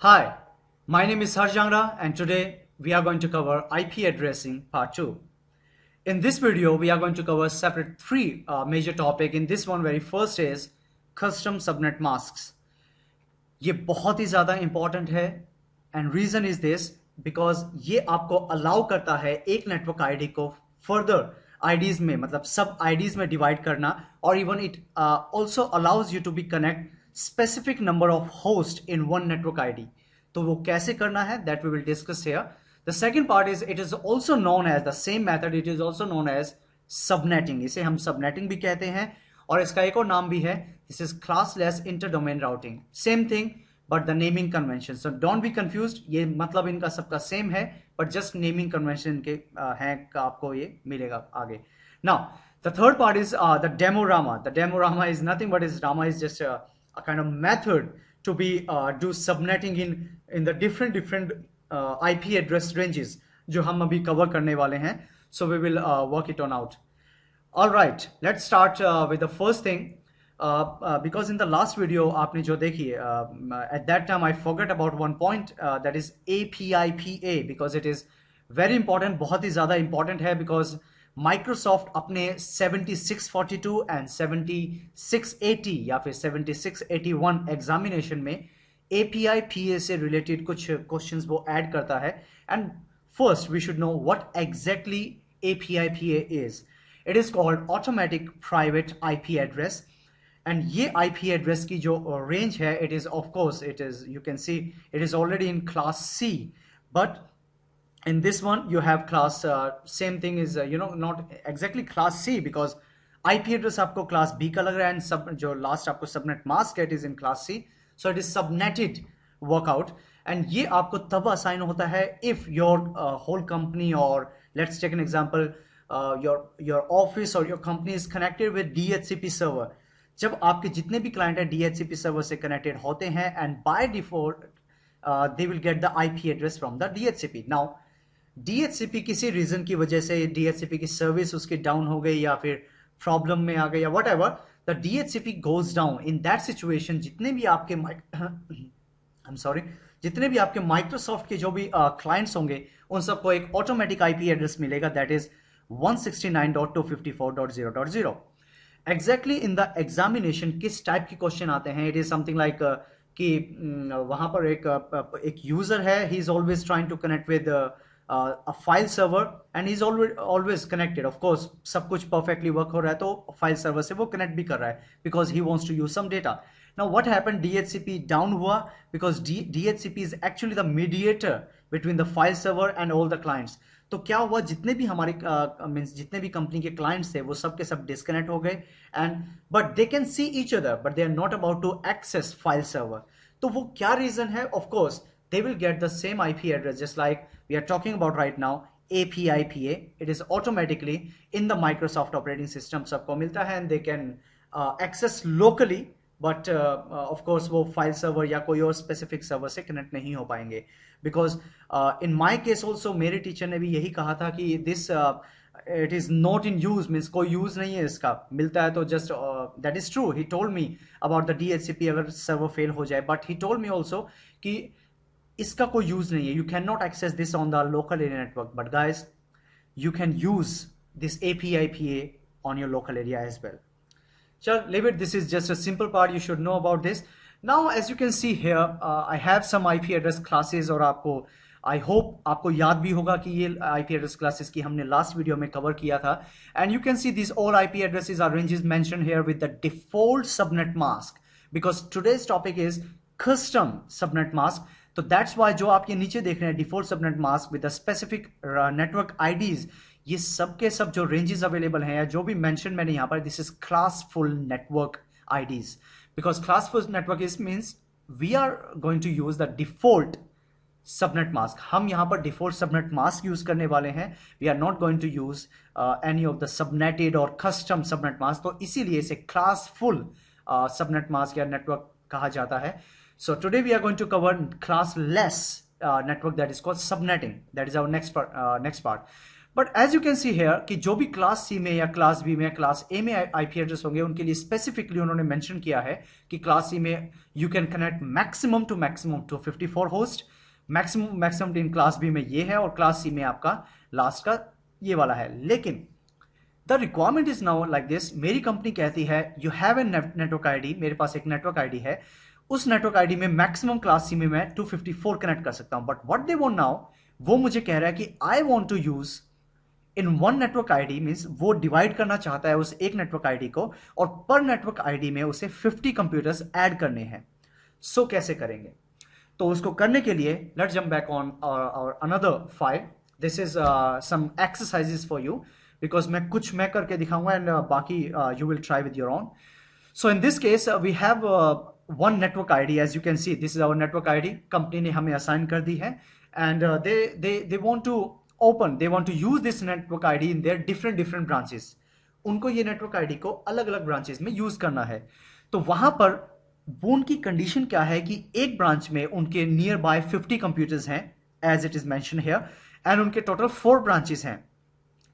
Hi, my name is Harjangra and today we are going to cover IP addressing part 2. In this video, we are going to cover separate three major topic. In this one, very first is custom subnet masks. ये बहुत ही ज़्यादा important है and reason is this because ये आपको allow करता है एक network ID को फर्दर आईडीज में मतलब सब आईडीज में डिवाइड करना और even it also allows you to be connect specific number of host in one network ID. तो वो कैसे करना है that we will discuss here. The second part is it is also known as the same method, it is also known as subnetting. इसे हम subnetting भी कहते हैं और इसका एक और नाम भी है. This is classless inter domain routing. Same thing but the naming convention. So don't be confused, ये मतलब इनका सबका सेम है बट जस्ट नेमिंग कन्वेंशन इनके हैं का आपको ये मिलेगा आगे. Now the third part is the diorama. The diorama is nothing but diorama is just a kind of method to be do subnetting in the different IP address ranges जो हम अभी cover करने वाले हैं. So we will work it on out. All right, let's start with the first thing. Because in the last video आपने जो देखी at that time I forgot about one point that is APIPA because it is very important, बहुत ही ज़्यादा important है because Microsoft अपने 7642 and 7680 या फिर 7681 examination में API PA से रिलेटेड कुछ क्वेश्चंस वो ऐड करता है. And first we should know what exactly API PA is. It is called automatic private IP address. And ये IP एड्रेस की जो रेंज है it is of course it is you can see it is already in class C, but in this one you have class same thing is not exactly class C because IP address आपको class B का लग रहा है and सब जो last आपको subnet mask it is in class C, so it is subnetted workout. and ये आपको तब assign होता है if your whole company or let's take an example your office or your company is connected with DHCP server. जब आपके जितने भी client है DHCP server से connected होते हैं and by default they will get the IP address from the DHCP. now DHCP किसी reason की वजह से DHCP की सर्विस उसकी डाउन हो गई या फिर प्रॉब्लम में आ गई या what ever, the DHCP goes down. In that situation जितने भी आपके आई एम सॉरी जितने भी आपके माइक्रोसॉफ्ट के जो भी क्लाइंट्स होंगे उन सबको एक ऑटोमेटिक IP एड्रेस मिलेगा that is 169.254.0.0. Exactly in the examination किस टाइप के क्वेश्चन आते हैं, इट इज समथिंग लाइक कि वहां पर एक यूजर है, he is always trying to connect with a file server and he's always connected. Of course सब कुछ perfectly work हो रहा है तो file server से वो connect भी कर रहा है because he wants to use some data. Now what happened, DHCP down हुआ because DHCP is actually the mediator between the file server and all the clients. तो क्या हुआ, जितने भी हमारे मीन्स जितने भी कंपनी के क्लाइंट्स थे वो सब के सब डिस्कनेक्ट हो गए and but they can see each other but they are not about to access file server. तो वो क्या रीजन है, of course they will get the same IP address just like we are talking about right now, APIPA. It is automatically in the Microsoft operating system सबको मिलता है and they can access locally but of course वो file server या कोई और specific server से connect नहीं हो पाएंगे because in my case also मेरे टीचर ने भी यही कहा था कि this it is not in use means कोई यूज नहीं है इसका, मिलता है तो just that is true. He told me about the DHCP अगर server fail हो जाए, but he told me also कि इसका कोई यूज नहीं है, you can not access this on the local area network but guys you can use this APIPA on your local area as well. Chal, leave it. This is just a simple part. You should know about this. Now, as you can see here, I have some IP address classes और आपको I hope आपको याद भी होगा कि ये IP address classes की हमने last video में cover किया था. And you can see these all IP addresses are ranges mentioned here with the default subnet mask because today's topic is custom subnet mask. तो दैट्स वाई जो आप ये नीचे देख रहे हैं default subnet mask with specific network IDs, ये सब के सब जो रेंजेस अवेलेबल हैं जो भी मेंशन मैंने यहाँ पर, this is classful network IDs because classful network is means we are going to use the default subnet mask. हम यहाँ पर डिफॉल्ट सबनेट मास्क यूज करने वाले हैं. We are not going to use any of the subnetted और custom subnet mask. तो इसीलिए इसे क्लासफुल सबनेट मास्क या नेटवर्क कहा जाता है. So today we are going to cover classless network that is called subnetting. That is our next part. But as you can see here कि जो भी क्लास सी में या क्लास बी में या क्लास ए में आईपी एड्रेस होंगे उनके लिए स्पेसिफिकली उन्होंने मेंशन किया है कि क्लास सी में you can connect maximum to 54 host, maximum in class B में ये है और क्लास सी में आपका लास्ट का ये वाला है। लेकिन the requirement is now like this, मेरी कंपनी कहती है you have a network ID, मेरे पास एक नेटवर्क आईडी है, उस नेटवर्क आईडी में मैक्सिमम क्लास सी में मैं 254 कनेक्ट कर सकता हूं। But what they want now, वो मुझे कह रहा है कि I want to use in one network ID, means वो डिवाइड करना चाहता है उस एक नेटवर्क आईडी को और पर नेटवर्क आईडी में उसे 50 कंप्यूटर्स ऐड करने हैं। सो कैसे करेंगे? तो उसको करने के लिए लेट्स जंप बैक ऑन और another file. This is some exercises for you because मैं करके दिखाऊंगा एंड बाकी you will try with your own. So in this case we have one network ID, as you can see this is our network ID, company ने हमें assign कर दी है and they want to they want to use this network ID in their different branches. उनको ये network ID को अलग अलग ब्रांचेस में यूज करना है। तो वहां पर उनकी कंडीशन क्या है कि एक ब्रांच में उनके नियर बाय 50 कंप्यूटर्स हैं as it is mention here and उनके टोटल 4 ब्रांचेस हैं।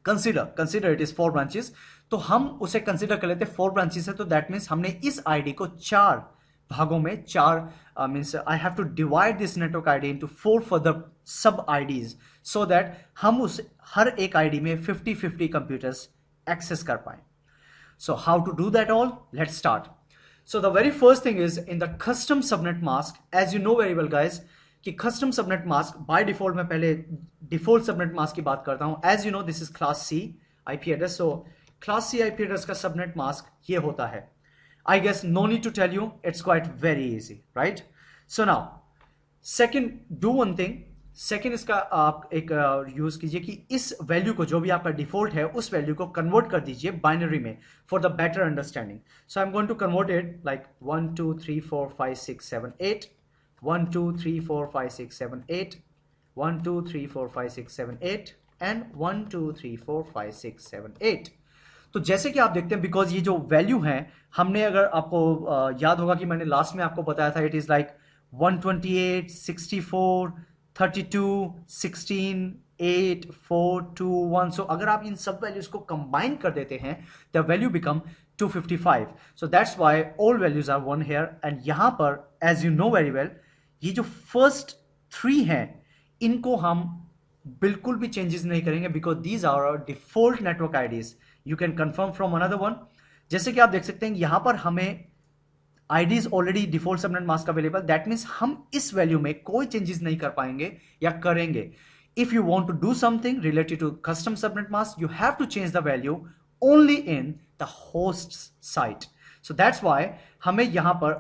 कंसिडर इट इज 4 ब्रांचेस, तो हम उसे कंसिडर कर लेते हैं 4 ब्रांचेस है, तो दैट मीन्स हमने इस आईडी को 4 भागों में 4 means I have to divide this network ID into 4 further sub IDs so that हम उस हर एक आईडी में 50 कंप्यूटर्स एक्सेस कर पाए। So how to do that all, let's start. So the very first thing is in the custom subnet mask, as you know very well guys कि custom subnet mask by default, मैं पहले default subnet mask की बात करता हूं। As you know this is class C IP address, so class C IP address का subnet mask ये होता है। I guess no need to tell you, it's quite very easy, right? So now, second, do one thing. Second इसका आप एक use कीजिए कि इस वैल्यू को, जो भी आपका डिफॉल्ट है, उस वैल्यू को कन्वर्ट कर दीजिए बाइनरी में for the better understanding. So I am going to convert it like 1 2 3 4 5 6 7 8 1 2 3 4 5 6 7 8 1 2 3 4 5 6 7 8 and 1 2 3 4 5 6 7 8। तो जैसे कि आप देखते हैं, बिकॉज ये जो वैल्यू है, हमने अगर आपको याद होगा कि मैंने लास्ट में आपको बताया था, इट इज लाइक 128 64 32 16 8 4 2 1। सो अगर आप इन सब वैल्यूज को कंबाइन कर देते हैं the value become 255। So that's why all values are 1 here and यहां पर as you know very well ये जो फर्स्ट 3 हैं इनको हम बिल्कुल भी चेंजेस नहीं करेंगे because these are our default network IDs. You can confirm from another one. जैसे कि आप देख सकते हैं यहां पर हमें IDs already default subnet mask available, that means हम इस वैल्यू में कोई चेंजेस नहीं कर पाएंगे या करेंगे। If you want to do something related to custom subnet mask, you have to change the value only in the host site. So that's why हमें यहां पर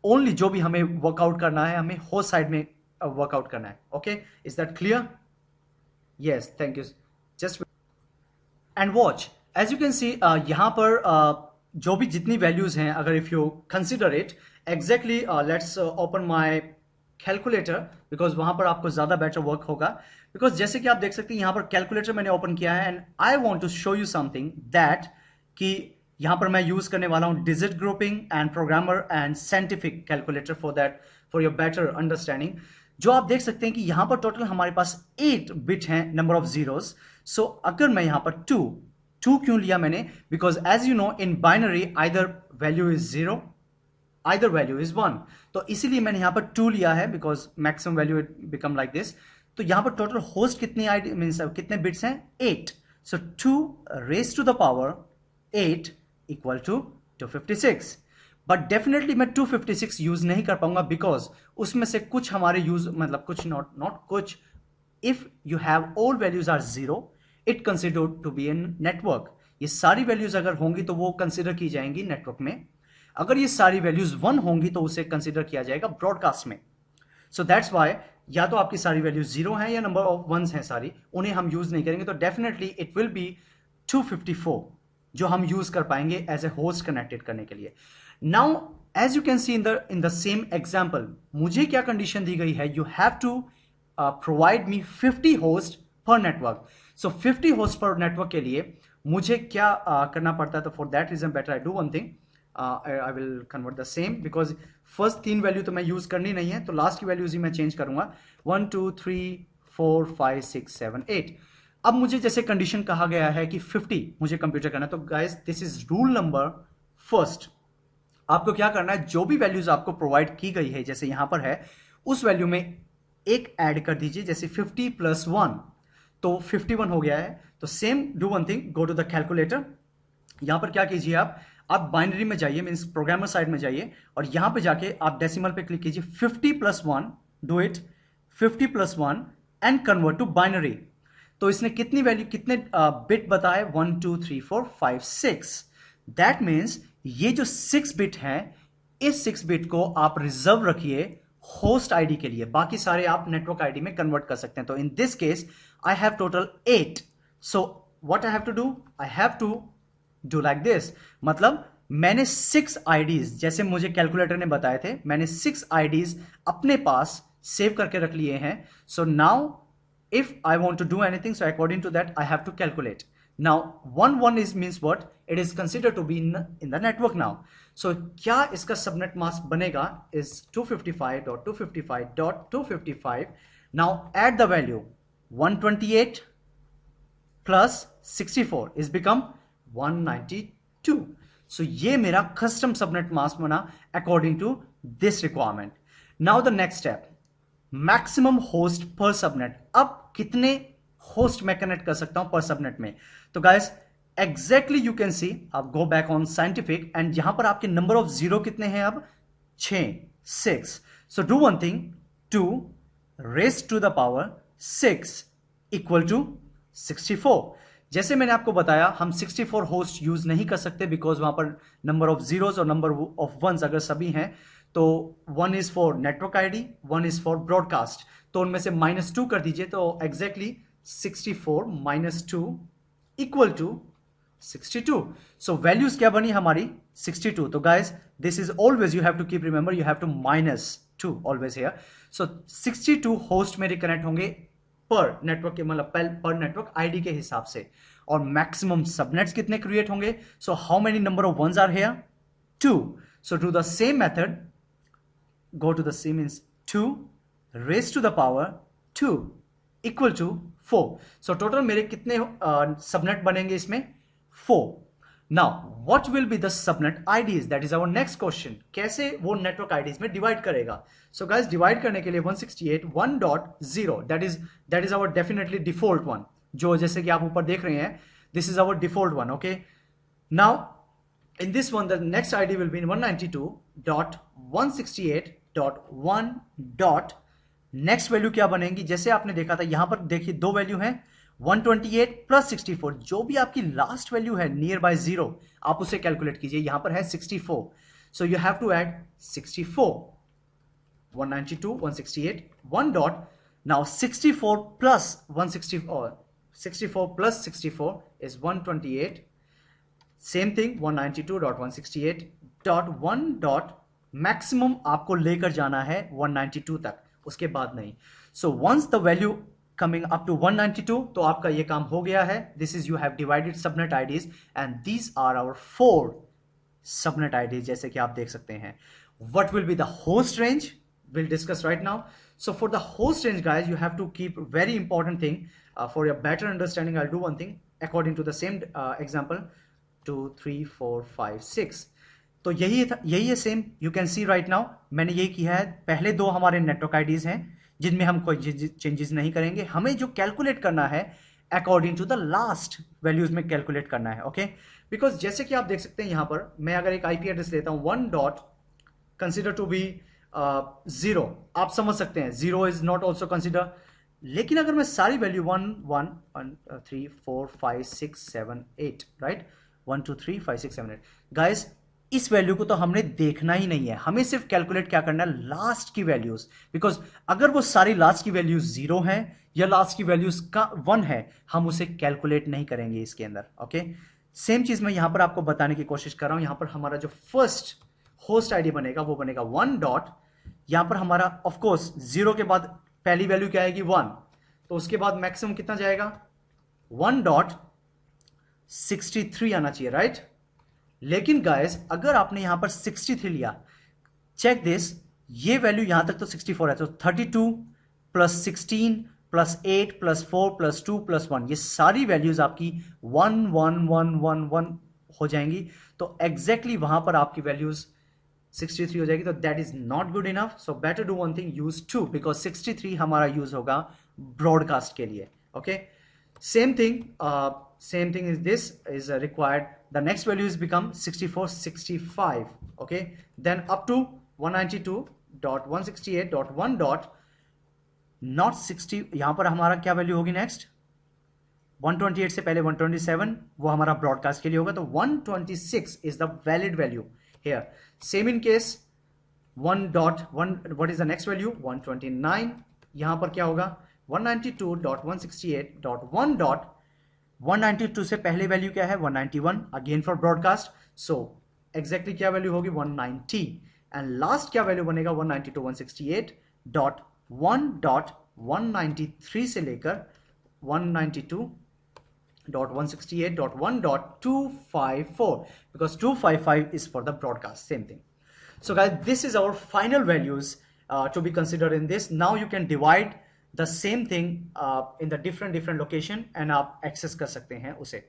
ओनली जो भी हमें वर्कआउट करना है, हमें होस्ट साइड में वर्कआउट करना है। Okay, is that clear? Yes, thank you. Just and watch. As you can see, यहाँ पर जो भी जितनी वैल्यूज हैं, अगर if you consider it exactly, let's open my calculator because वहाँ पर आपको ज़्यादा better work होगा। Because जैसे कि आप देख सकते हैं यहाँ पर calculator मैंने open किया है and I want to show you something that कि यहाँ पर मैं यूज करने वाला हूँ digit grouping and programmer and scientific calculator for that, for your better understanding। जो आप देख सकते हैं कि यहां पर टोटल हमारे पास 8 बिट हैं, नंबर ऑफ जीरोस। सो अगर मैं यहां पर 2 क्यों लिया मैंने, because as you know in binary either value is 0 either value is 1, तो इसीलिए मैंने यहां पर 2 लिया है because maximum value it become like this. तो यहां पर टोटल होस्ट कितनी आईडी मींस कितने बिट्स हैं? 8। So 2 raise to the power 8 equal to 256। But definitely मैं 256 यूज नहीं कर पाऊंगा बिकॉज उसमें से कुछ हमारे यूज मतलब कुछ नॉट कुछ, if you have all values are 0 it consider to be in network. ये सारी वैल्यूज अगर होंगी तो वो कंसिडर की जाएंगी नेटवर्क में, अगर ये सारी वैल्यूज 1 होंगी तो उसे कंसिडर किया जाएगा ब्रॉडकास्ट में। सो दैट्स व्हाई या तो आपकी सारी वैल्यूज 0 हैं या नंबर ऑफ 1s हैं सारी, उन्हें हम यूज नहीं करेंगे। तो डेफिनेटली इट विल बी 254 जो हम यूज कर पाएंगे एज ए होस्ट कनेक्टेड करने के लिए। Now, as you can see in the same example, मुझे क्या कंडीशन दी गई है? You have to provide me 50 host per network. So 50 host per network के लिए मुझे क्या करना पड़ता है? तो for that reason better I do one thing. I will convert the same because first 3 value तो मैं यूज करनी नहीं है, तो लास्ट की वैल्यूज ही मैं चेंज करूंगा 1 2 3 4 5 6 7 8। अब मुझे जैसे कंडीशन कहा गया है कि 50 मुझे कंप्यूटर करना है, तो guys this is rule number first. आपको क्या करना है, जो भी वैल्यूज आपको प्रोवाइड की गई है जैसे यहां पर है, उस वैल्यू में एक ऐड कर दीजिए। जैसे 50 + 1 तो 51 हो गया है। तो same do one thing, go to the calculator. यहां पर क्या कीजिए, आप बाइनरी में जाइए, मींस प्रोग्रामर साइड में जाइए, और यहां पे जाके आप डेसिमल पे क्लिक कीजिए। 50 + 1, do it, 50 + 1 and convert to binary. तो इसने कितनी वैल्यू, कितने बिट बताए, 1 2 3 4 5 6। दैट मीन्स ये जो 6 बिट है, इस 6 बिट को आप रिजर्व रखिए होस्ट आईडी के लिए, बाकी सारे आप नेटवर्क आईडी में कन्वर्ट कर सकते हैं। तो in this case I have total 8। So what I have to do, I have to do like this. मतलब मैंने 6 आईडीज, जैसे मुझे कैलकुलेटर ने बताए थे, मैंने 6 आईडीज अपने पास सेव करके रख लिए हैं। So now if I want to do anything, so according to that I have to calculate. Now 1 is means what, it is considered to be in the network now. So क्या इसका subnet mask बनेगा is 255.255.255. now add the value 128 plus 64 is become 192. so ये मेरा custom subnet mask बना according to this requirement. Now the next step, maximum host पर subnet. अब कितने host मैं कनेक्ट कर सकता हूं पर सबनेट में? तो guys exactly you can see, आप go back on scientific and यहां पर आपके नंबर ऑफ जीरो कितने हैं अब? 6। So do one thing, 2 raise to the power 6 equal to 64। जैसे मैंने आपको बताया, हम 64 होस्ट यूज नहीं कर सकते बिकॉज वहां पर नंबर ऑफ जीरोज और नंबर ऑफ वंस अगर सभी हैं तो 1 is for network ID, 1 is for broadcast, तो उनमें से -2 कर दीजिए। तो exactly 64 - 2 equal to 62। So values क्या बनी हमारी? 62। तो guys this is always, you have to keep remember, you have to -2 always here. So 62 host मेरे कनेक्ट होंगे पर नेटवर्क के, मतलब पर नेटवर्क आईडी के हिसाब से। और मैक्सिमम सबनेट्स कितने क्रिएट होंगे? So how many number of ones are here? 2। So do the same method, go to the C means 2 raised to the power 2 equal to 4. So total मेरे कितने subnet बनेंगे इसमें? 4. Now what will be the subnet IDs? That is our next question. कैसे वो network IDs में divide करेगा? So guys divide करने के लिए 168.1.0 that is our definitely default one, जो जैसे कि आप ऊपर देख रहे हैं, this is our default one. Okay, now in this one the next ID will be 192.168.1. Next value क्या बनेगी? जैसे आपने देखा था यहां पर देखिए दो वैल्यू हैं, 128 + 64। जो भी आपकी लास्ट वैल्यू है नियर बाय 0 आप उसे कैलकुलेट कीजिए। यहां पर है 64, so you have to add 64। 192 168 1 dot, now 64 + 164, 64 + 64 is 128. Same thing 192.168.1 dot, maximum आपको लेकर जाना है 192 तक, उसके बाद नहीं। So once the value coming up to 192, तो आपका ये काम हो गया है। This is, you have divided subnet IDs and these are our 4 subnet IDs, जैसे कि आप देख सकते हैं। What will be the host range? we'll discuss right now. So for the host range guys, you have to keep very important thing for your better understanding. I'll do one thing according to the same example, 2 3 4 5 6. तो यही है same, you can C right now मैंने यही किया है। पहले दो हमारे नेटवर्क आईडीज हैं जिनमें हम कोई चेंजेस नहीं करेंगे। हमें जो कैलकुलेट करना है according to the last values में कैलकुलेट करना है। ओके, बिकॉज जैसे कि आप देख सकते हैं यहां पर मैं अगर एक आईपी एड्रेस लेता हूं 1 डॉट कंसिडर टू बी 0, आप समझ सकते हैं 0 इज नॉट ऑल्सो कंसिडर। लेकिन अगर मैं सारी वैल्यू 1 1 1 3 4 5 6 7 8 राइट, 1 2 3 5 6 7 8 गाइस, इस वैल्यू को तो हमने देखना ही नहीं है। हमें सिर्फ कैलकुलेट क्या करना है, लास्ट की वैल्यूज। बिकॉज अगर वो सारी लास्ट की वैल्यूज 0 है या लास्ट की वैल्यूज का 1 है, हम उसे कैलकुलेट नहीं करेंगे इसके अंदर। ओके, सेम चीज मैं यहां पर आपको बताने की कोशिश कर रहा हूं। यहां पर हमारा जो फर्स्ट होस्ट आईडी बनेगा वो बनेगा 1 डॉट, यहां पर हमारा ऑफ कोर्स 0 के बाद पहली वैल्यू क्या आएगी 1, तो उसके बाद मैक्सिमम कितना जाएगा 1 डॉट 63 आना चाहिए राइट। लेकिन गाइस अगर आपने यहां पर 63 लिया, चेक दिस, ये वैल्यू यहां तक तो 64 है, तो 32 + 16 +8 +4 +2 +1, ये सारी वैल्यूज आपकी 1 1 1 1 1 हो जाएंगी। तो एग्जैक्टली वहां पर आपकी वैल्यूज 63 हो जाएगी। तो that is not good enough, so better do one thing, use 2, because 63 हमारा यूज होगा ब्रॉडकास्ट के लिए। Okay, same thing is this is required. The next value is become 64 65, okay, then up to 192.168.1 dot not 60, यहां पर हमारा क्या value होगी next, 128 से पहले 127, वो हमारा ब्रॉडकास्ट के लिए होगा। तो 126 is the valid value here. Same in case 1.1, what is the next value, 129, यहां पर क्या होगा 192.168.1 dot 192 से पहले वैल्यू क्या है 191, again for broadcast. So exactly क्या वैल्यू होगी 190, एंड लास्ट क्या वैल्यू बनेगा 192.168.1.193 से लेकर 192.168.1.254, because 255 is for the broadcast, same thing. So guys, this is our final values to be considered in this. Now you can divide the same thing in the different location and आप access कर सकते हैं उसे।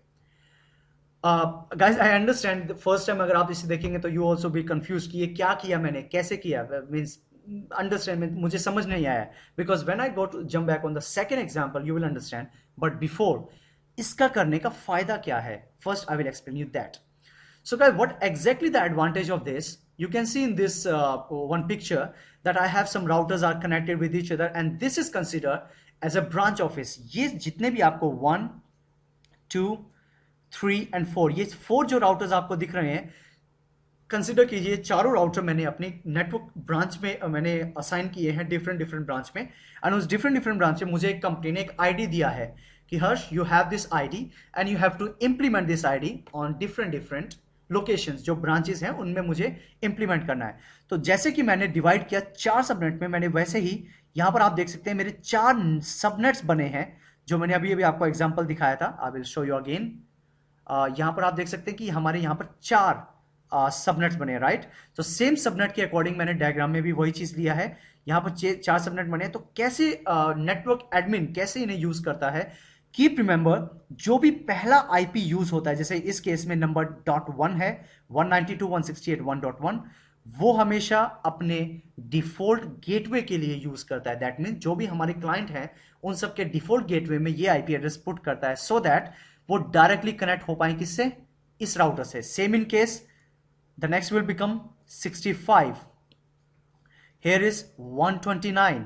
Guys, I understand the first time अगर आप इसे देखेंगे तो you also be confused कि ये क्या किया मैंने, कैसे किया, means understand, मुझे समझ नहीं आया, because when I go to jump back on the second example you will understand, but before इसका करने का फायदा क्या है, first I will explain you that. So guys, what exactly the advantage of this, you can see in this one picture that I have some routers are connected with each other and this is considered as a branch office. ये जितने भी आपको 1 2 3 and 4, ये 4 जो routers आपको दिख रहे हैं, कंसिडर कीजिए चारों राउटर मैंने अपनी नेटवर्क ब्रांच में मैंने असाइन किए हैं डिफरेंट ब्रांच में, एंड उस डिफरेंट ब्रांच में मुझे एक कंपनी ने एक आईडी दिया है कि Harsh you have this ID and you have to implement this ID on different locations, जो ब्रांचेस हैं उनमें मुझे इंप्लीमेंट करना है। तो जैसे कि मैंने डिवाइड किया 4 सबनेट में, मैंने वैसे ही यहां पर आप देख सकते हैं मेरे 4 सबनेट्स बने हैं, जो मैंने अभी आपको एग्जांपल दिखाया था। I will show you again. यहां पर आप देख सकते हैं कि हमारे यहां पर 4 सबनेट्स बने, राइट। तो सेम सबनेट के अकॉर्डिंग मैंने डायग्राम में भी वही चीज लिया है। यहां पर 4 सबनेट बने, तो कैसे नेटवर्क एडमिन कैसे इन्हें यूज करता है, कीप रिमेंबर जो भी पहला आईपी यूज होता है, जैसे इस केस में नंबर .1 है 192.168.1.1, वो हमेशा अपने डिफॉल्ट गेटवे के लिए यूज करता है। दैट मीन जो भी हमारे क्लाइंट हैं उन सबके डिफॉल्ट गेटवे में ये आईपी एड्रेस पुट करता है, सो दैट वो डायरेक्टली कनेक्ट हो पाए किससे, इस राउटर से। Same in case the next will become 65, here is 129,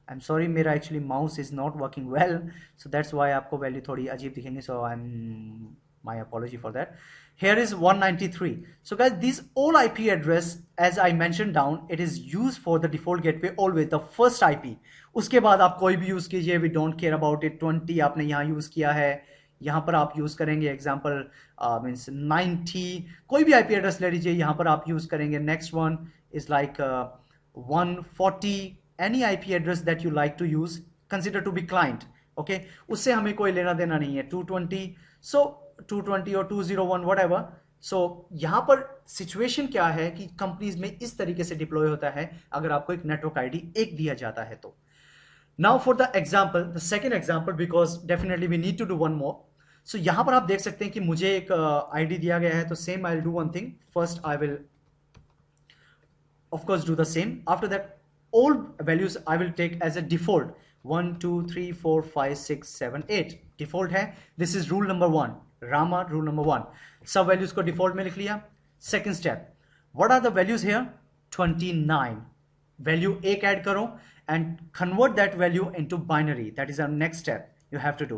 I'm sorry मेरा actually mouse is not working well, so that's why आपको वैल्यू थोड़ी अजीब दिखेंगे, so I'm my apology for that. Here is 193. So guys, these all IP address as I mentioned down, it is used for the default gateway always, the first IP. उसके बाद आप कोई भी use कीजिए, we don't care about it। 20 आपने यहाँ use किया है, यहाँ पर आप यूज करेंगे एग्जाम्पल मीन्स 90, कोई भी आईपी एड्रेस ले लीजिए, यहाँ पर आप यूज करेंगे। Next one is like 140, any IP address that you like to use consider to be client, okay, उससे हमें कोई लेना देना नहीं है। 220, सो 220 और 201 व्हाटएवर। सो यहाँ पर सिचुएशन क्या है कि कंपनीज में इस तरीके से डिप्लॉय होता है अगर आपको एक नेटवर्क आईडी एक दिया जाता है तो। Now for the example, the second example, because definitely we need to do one more. So यहाँ पर आप देख सकते हैं कि मुझे एक ID दिया गया है, तो same I'll do one thing. First I will of course do the same. After that all values I will take as a default 1 2 3 4 5 6 7 8 default है। This is rule number 1, Rama rule number 1। सब values को default में लिख लिया। Second step, what are the values here? 29, value एक add करो and convert that value into binary, that is our next step you have to do.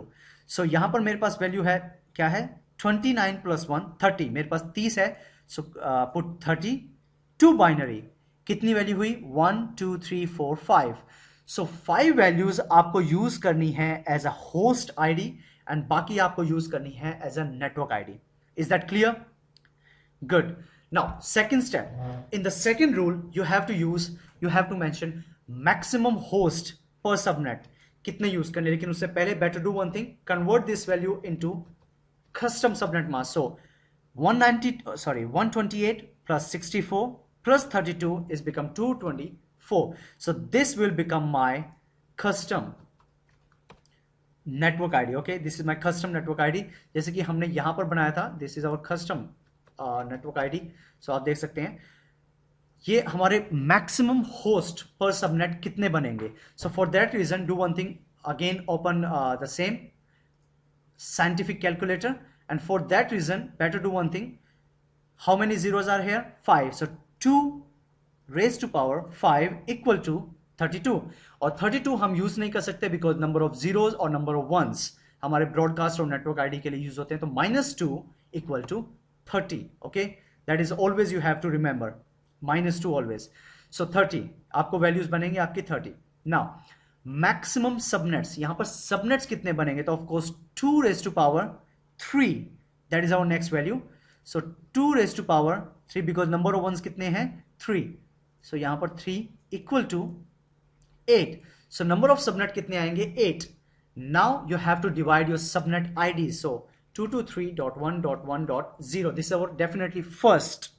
So यहाँ पर मेरे पास value है, क्या है, 29 plus 1 30, मेरे पास 30 है, so put 30 to binary। कितनी वैल्यू हुई 1 2 3 4 5। so 5 वैल्यूज आपको यूज करनी है as a host ID and बाकी आपको यूज करनी है as a network ID. Is that clear? Good. Now second step, in the second rule you have to mention maximum host per subnet, कितने use करने। लेकिन उससे पहले better do one thing, convert this value into custom subnet mask। So 128 plus 64 plus 32 is become 224। so this will become my custom network ID. Okay, this is my custom network ID. जैसे कि हमने यहां पर बनाया था, this is our custom network ID. So आप देख सकते हैं ये हमारे मैक्सिमम होस्ट पर सबनेट कितने बनेंगे. So for that reason do one thing, again open the same scientific calculator, and for that reason better do one thing. How many zeros are here? 5. So 2 raised to power 5 equal to 32. और 32 हम use नहीं कर सकते because number of zeros और number of ones हमारे broadcast और network ID के लिए यूज होते हैं. तो -2 equal to 30. Okay, that is always you have to remember, -2 always. So 30 आपको वैल्यूज बनेंगे आपकी 30. नाउ मैक्सिमम सबनेट्स, यहां पर सबनेट्स कितने बनेंगे? तो of course 2 raised to power 3, that is our next value. So 2 raised to power 3 because number of ones कितने हैं? 3. सो यहां पर 3 equal to 8. So number of subnet कितने आएंगे? 8. Now you have to divide your subnet ID. So 223.1.1.0, this is our definitely first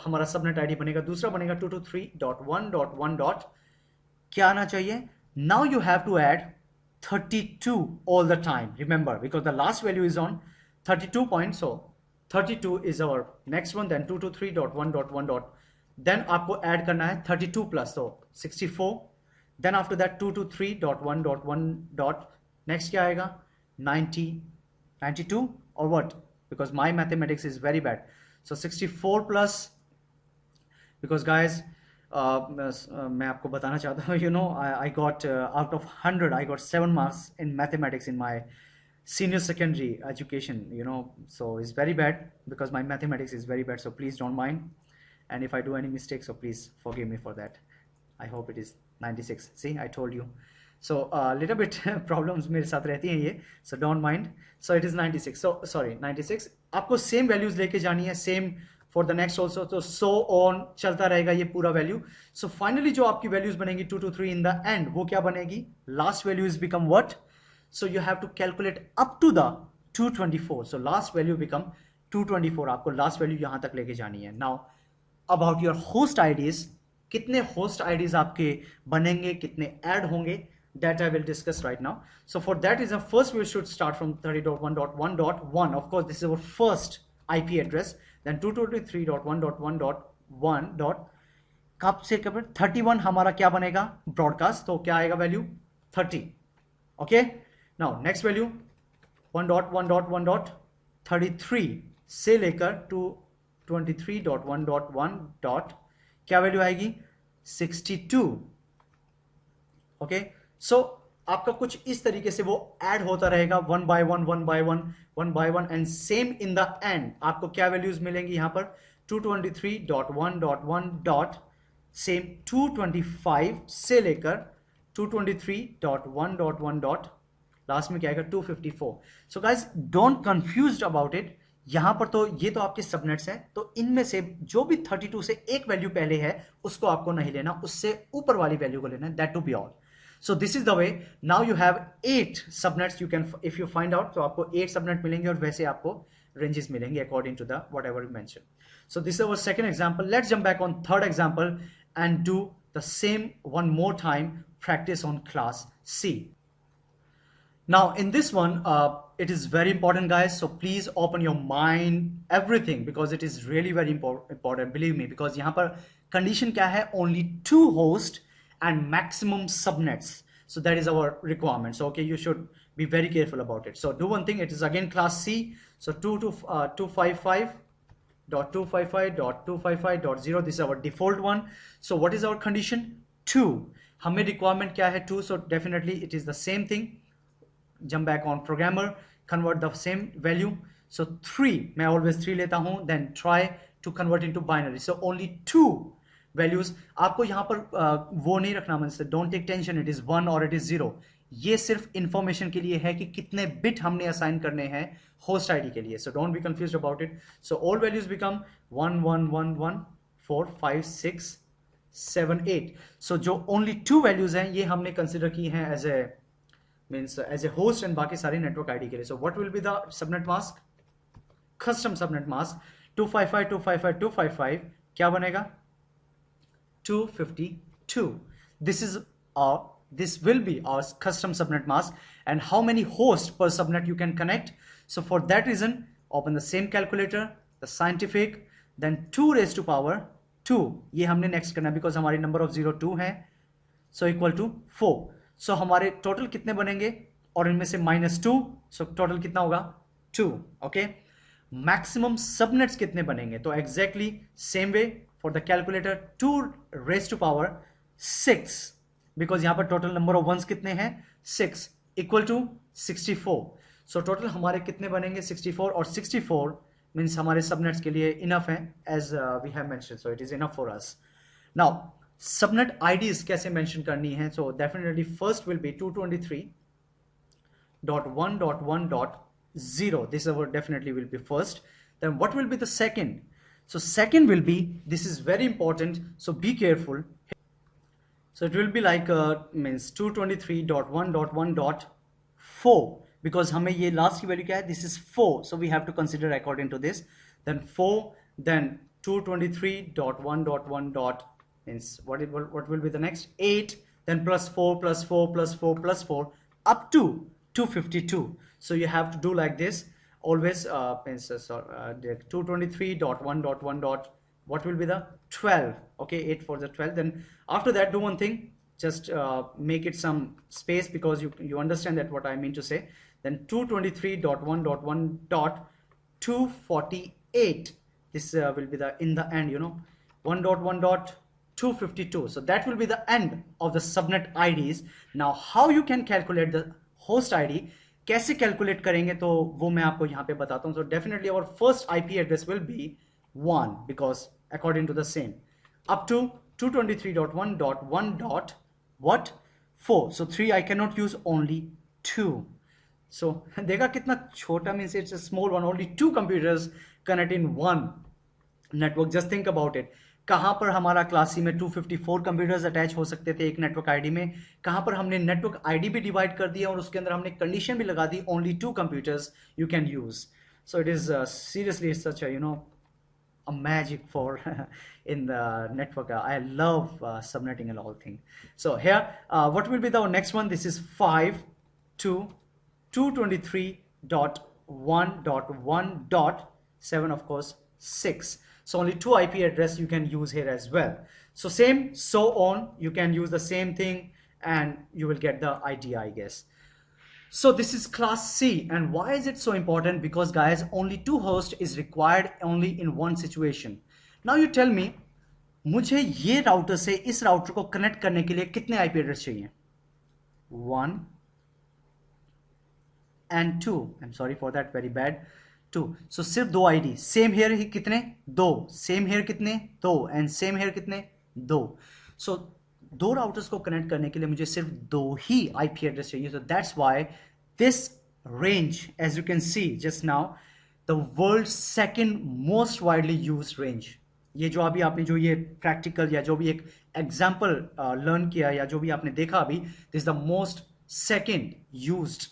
हमारा subnet ID बनेगा. दूसरा बनेगा 223.1.1. क्या आना चाहिए? Now you have to add 32 all the time. Remember, because the last value is on 32 points, so 32 is our next one. Then 223.1.1. Then आपको add करना है 32 plus, so 64. Then after that 223.1.1. Next क्या आएगा? 90, 92 or what? Because my mathematics is very bad. So 64 plus, because guys, मैं आपको बताना चाहता हूँ, I got out of 100 I got 7 marks in mathematics in my senior secondary education, so it's very bad because my mathematics is very bad. So please don't mind, and if I do any mistakes, so please forgive me for that. I hope it is 96. See, I told you. So little bit problems मेरे साथ रहती हैं ये, so don't mind. So it is 96. So sorry, 96. आपको same values लेके जानी है, same for the next also, तो so on चलता रहेगा ये पूरा वैल्यू. So finally जो आपकी वैल्यूज बनेगी 2 to 3 in the end, वो क्या बनेगी? Last value is become what? So you have to calculate up to the 224. So last value become 224. आपको last value यहाँ तक लेके जानी है. Now about your host IDs, कितने host IDs आपके बनेंगे, कितने add होंगे, that I will discuss right now. So for that is first we should start from 30.1.1.1. Of course this is our first IP address. Then 223.1.1.1. कब से कब? 31 हमारा क्या बनेगा? ब्रॉडकास्ट. तो क्या आएगा value? 30. Okay, now next value 1.1.1.33 से लेकर 223.1.1. क्या वैल्यू आएगी? 62. ओके, सो आपका कुछ इस तरीके से वो ऐड होता रहेगा, 1 by 1 1 by 1 1 by 1, and same in the end आपको क्या वैल्यूज मिलेंगी यहाँ पर? 223.1.1. सेम 225 से लेकर 223.1.1. लास्ट में क्या आएगा? 254. So guys don't confused about it. यहां पर तो ये तो आपके सबनेट्स हैं, तो इनमें से जो भी 32 से एक वैल्यू पहले है उसको आपको नहीं लेना, उससे ऊपर वाली वैल्यू को लेना है. That to be all. So this is the way. Now you have 8 subnets. You can, if you find out, तो आपको 8 subnet मिलेंगे और वैसे आपको ranges मिलेंगे according to the whatever you mentioned. So this is our second example. Let's jump back on third example and do the same one more time. Practice on class C. Now in this one, it is very important, guys. So please open your mind, everything, because it is really very important. Believe me, because यहाँ पर condition क्या है? Only 2 hosts and maximum subnets. So that is our requirement. So okay, you should be very careful about it. So do one thing, it is again class C. So 255.255.255.0. This is our default one. So what is our condition? 2. हमें requirement क्या है? 2. So definitely it is the same thing. Jump back on programmer, convert the same value. So 3, मैं always 3 लेता हूँ. Then try to convert into binary. So only 2 values. आपको यहां पर वो नहीं रखना मन से, don't take tension, it is 1 और इट इज 0. ये सिर्फ इंफॉर्मेशन के लिए है कि कितने बिट हमने असाइन करने हैं होस्ट आईडी के लिए. So don't be confused about it. So all values become 1 1 1 1 4 5 6 7 8. सो जो ओनली 2 वैल्यूज हैं ये हमने कंसिडर की हैं as a means as a host and बाकी सारी नेटवर्क आईडी के लिए. So what will be the subnet mask? Custom subnet mask 255.255.255. क्या बनेगा? 252. This is our this will be our custom subnet mask, and how many hosts per subnet you can connect. So for that reason, open the same calculator, the scientific, then 2 raised to power 2, ये हमने next करना because हमारी number of 0 2 है, so equal to 4. so हमारे total कितने बनेंगे, और इनमें से -2, so total कितना होगा 2. okay, maximum subnets कितने बनेंगे, तो exactly same way for the calculator, 2 raised to power 6, because यहाँ पर total number of ones कितने हैं 6, equal to 64. so total हमारे कितने बनेंगे 64, और 64 means हमारे subnets के लिए enough है, as we have mentioned, so it is enough for us. now subnet IDs कैसे mention करनी है, so definitely first will be 223.1.1.0, this is definitely will be first. Then what will be the second, so second will be, this is very important, so be careful. So it will be like means 223.1.1.4, because हमें ये last की value क्या है, this is 4, so we have to consider according to this. Then 4, then 223.1.1. means what will be the next 8, then plus 4 plus 4 plus 4 plus 4 up to 252. so you have to do like this always. 223.1.1. what will be the 12, okay, 8 for the 12. then after that do one thing, just make it some space, because you understand that what I mean to say. then 223.1.1.248, this will be the in the end, 1.1.252. so that will be the end of the subnet IDs. now how you can calculate the host ID, कैसे calculate करेंगे, तो वो मैं आपको यहाँ पे बताता हूँ. so definitely our first IP address will be 1, because according to the same up to 223.1.1.4. so 3 I cannot use, only 2. so देखा कितना छोटा, means it's a small one, only 2 computers connect in one network. just think about it, कहाँ पर हमारा class C में 254 computers attach हो सकते थे एक नेटवर्क आईडी में, कहाँ पर हमने नेटवर्क आईडी भी डिवाइड कर दिया और उसके अंदर हमने कंडीशन भी लगा दी, only 2 computers you can use. so it is seriously such a a magic for in the network. I love subnetting and all thing. so here what will be the next one, this is 5 to 223.1.1.7, of course 6. so only 2 IP address you can use here as well. so same, so on, you can use the same thing and you will get the idea, I guess. so this is class C, and why is it so important, because guys only 2 hosts is required only in one situation. now you tell me, मुझे ये router से इस router को connect करने के लिए कितने IP address चाहिए, 1 and 2. I'm sorry for that, very bad. 2. so सिर्फ 2 ID. सेम हेयर ही कितने, 2. सेम हेयर कितने, 2. एंड सेम हेयर कितने, 2. so 2 राउटर्स को कनेक्ट करने के लिए मुझे सिर्फ 2 ही IP एड्रेस चाहिए. so that's why this range, as you can see just now, the world's second most widely used range. ये जो अभी आपने जो ये प्रैक्टिकल या जो भी एक एग्जाम्पल लर्न किया या जो भी आपने देखा अभी, this is the most second used,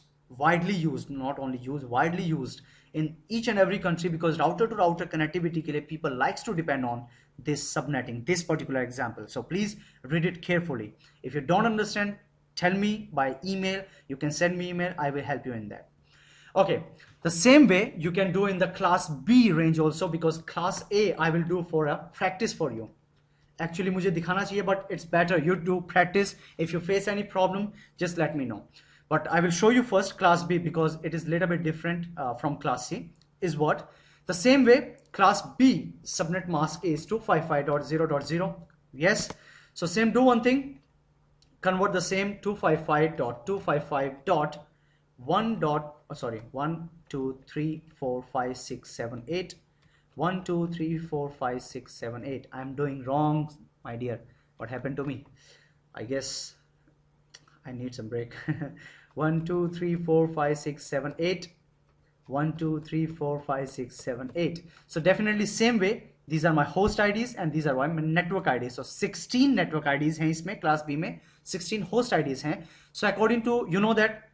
widely used, not only used, widely used in each and every country, because router to router connectivity के लिए people likes to depend on this subnetting, this particular example. so please read it carefully. if you don't understand, tell me by email, you can send me email, I will help you in that. okay, the same way you can do in the class B range also, because class A I will do for a practice for you. actually मुझे दिखाना चाहिए, but it's better you do practice. if you face any problem, just let me know. but I will show you first class B, because it is a little bit different from class C. is what? the same way class B subnet mask is 255.0.0. yes, so same, do one thing, convert the same 255.255.1. 1 2 3 4 5 6 7 8. 1 2 3 4 5 6 7 8. I'm doing wrong, my dear. what happened to me? I guess I need some break. 1 2 3 4 5 6 7 8. 1 2 3 4 5 6 7 8. so definitely same way, these are my host IDs and these are my network IDs. so 16 network IDs हैं इसमें, class B में 16 host IDs हैं. so according to that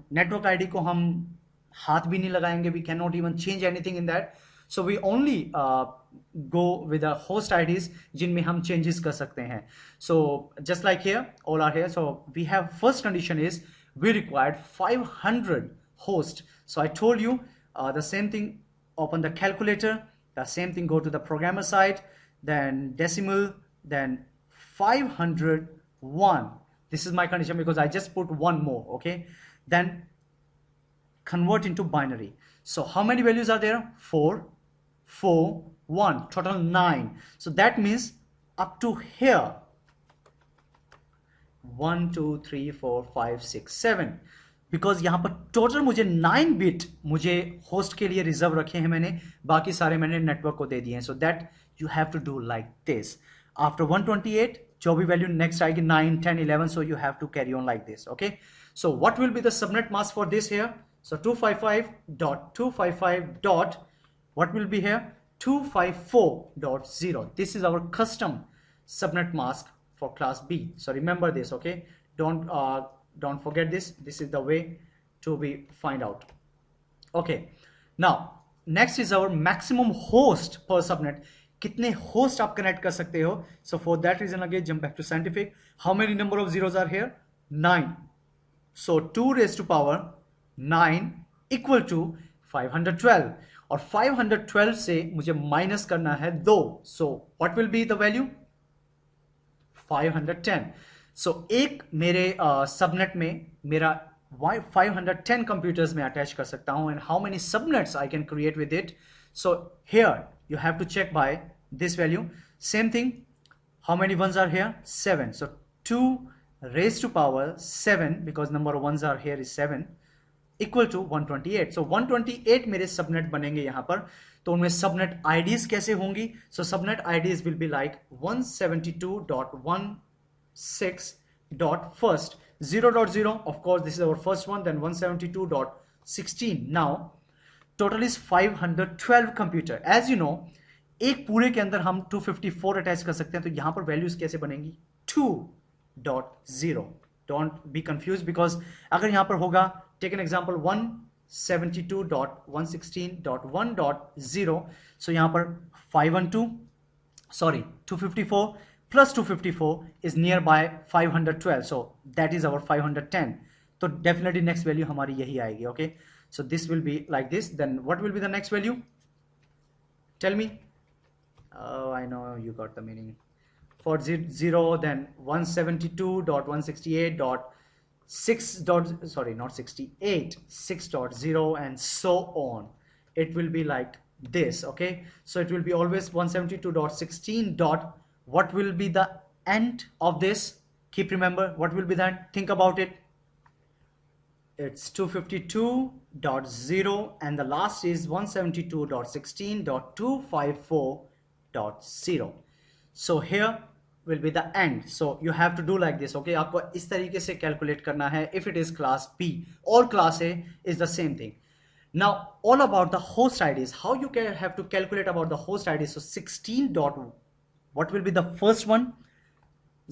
network ID को हम हाथ भी नहीं लगाएंगे, we cannot even change anything in that. So we only go with the host IDs जिनमें हम changes कर सकते हैं. So just like here, all are here. So we have first condition is we required 500 hosts. So I told you the same thing. Open the calculator. The same thing. Go to the programmer side. Then decimal. Then 501. This is my condition because I just put one more. Okay. Then convert into binary. So how many values are there? 4, 4, 1, total 9. So that means up to here 1, 2, 3, 4, 5, 6, 7. Because यहाँ पर total मुझे 9 bit मुझे host के लिए reserve रखे हैं मैंने, बाकी सारे मैंने नेटवर्क को दे दिए हैं. So that you have to do like this. After 128 जो भी वैल्यू नेक्स्ट आएगी 9, 10, 11, so you have to carry on like this. Okay, so what will be the subnet mask for this here? So 255.255. What will be here? 254.0. This is our custom subnet mask for class B. So remember this, okay? Don't forget this. This is the way to be find out. Okay. Now next is our maximum host per subnet. कितने host आप connect कर सकते हो? So for that reason again jump back to scientific. How many number of zeros are here? 9. So 2 raised to power 9 equal to 512 और 512 से मुझे minus करना है 2. So what will be the value? 510. सो एक मेरे सबनेट में मेरा 510 कंप्यूटर्स में अटैच कर सकता हूं. And how many subnets I can create with it? So here you have to check by this value. Same thing, how many ones are here? 7. So 2 raised to power 7 because number of ones are here is 7 equal to 128. So 128 मेरे subnet बनेंगे यहां पर. तो उनमें subnet IDs कैसे होंगी? So subnet IDs will be like 172.16.first 0.0. Of course this is our first one. Then 172.16. Now total is 512 computer. As you know एक पूरे के अंदर हम 254 अटैच कर सकते हैं. तो यहां पर वैल्यूज कैसे बनेंगी? 2.0. डोंट बी कंफ्यूज बिकॉज अगर यहां पर होगा, टेक एन एग्जाम्पल 172.116.1.0. सो यहां पर 254 plus 254 is nearby 512. So that is our 510. So definitely next value हमारी यही आएगी. Okay, so this will be like this. Then what will be the next value? Tell me. Oh, I know you got the meaning. For 0, then 172.168.6.0 and so on. It will be like this. Okay, so it will be always 172.16. What will be the end of this? Keep remember what will be that. Think about it. It's 252.0 and the last is 172.16.254.0. So here will be the end. So you have to do like this. Okay, आपको इस तरीके से calculate करना है if it is class B or class A is the same thing. Now all about the host IDs. How you can have to calculate about the host IDs? So 16. What will be the first one?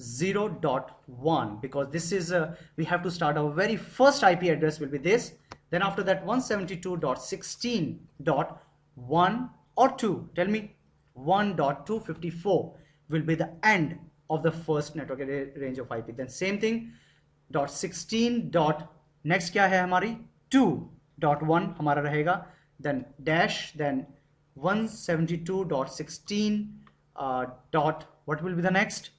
0.1 because this is we have to start our very first IP address will be this. Then after that 172.16.1 or 2. Tell me. 1.254 will be the end of the first network range of IP. Then same thing, .16. Next क्या है हमारी? 2.1 हमारा रहेगा. Then dash, then 172.16. What will be the next?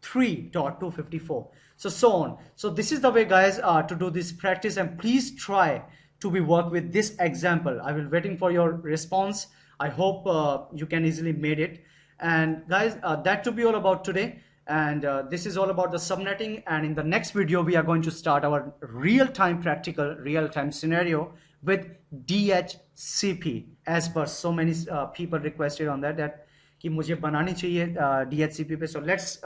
3.254. So on. So this is the way, guys, to do this practice, and please try to be work with this example. I will waiting for your response. I hope you can easily made it. And guys, that to be all about today. And this is all about the subnetting. And in the next video, we are going to start our real-time practical, real-time scenario with DHCP. As per so many people requested on that कि मुझे बनानी चाहिए DHCP पे. So let's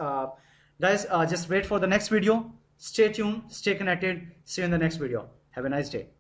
guys just wait for the next video. Stay tuned, stay connected. See you in the next video. Have a nice day.